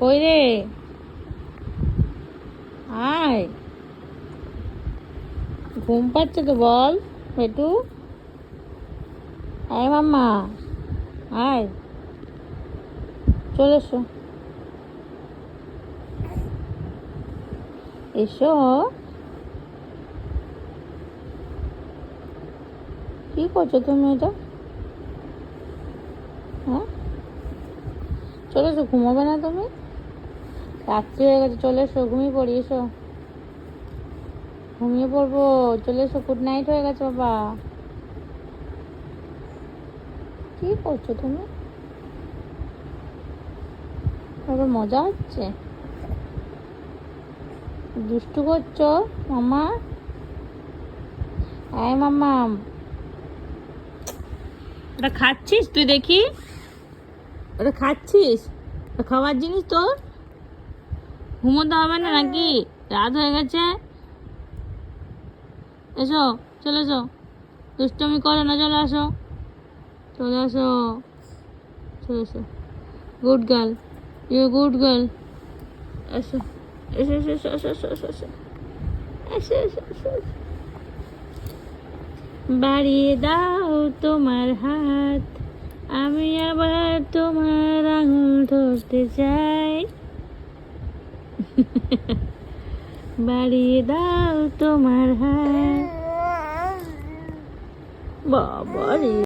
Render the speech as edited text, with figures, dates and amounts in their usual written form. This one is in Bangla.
কই রে? আয়, ঘুম পাচ্ছে তো, বল বেটু। আয় মাম্মা, আয়, চলে এসো। এসো। কি করছো তুমি এটা? হ্যাঁ, চলে এসো। ঘুমাবে না তুমি? রাত্রি হয়ে গেছে, চলে এসো, ঘুমিয়ে পড়ি। এসো, ঘুমিয়ে পড়বো, চলে এসো। গুড নাইট হয়ে গেছে বাবা। কি করছো তুমি? বাবা মজা হচ্ছে, দুষ্টু করছো মামা। আয় মাম্মা, ওটা খাচ্ছিস তুই? দেখি, ওটা খাচ্ছিস? ওটা খাওয়ার জিনিস তোর? ঘুমোতে হবে না নাকি? রাত হয়ে গেছে। এসো, চলে এসো, দুষ্টমি করো না, চলে আসো, চলে আসো, চলে এসো। Good girl, you good girl. এসো, এসো, এসো, এসো, এসো, এসো, এসো, এসো, এসো, এসো, এসো, এসো। বাড়িয়ে দাও তোমার হাত, আমি আবার তোমার আঙুল ধরতে চাই। বাড়িয়ে দাও তোমার হাত। বাবা রে।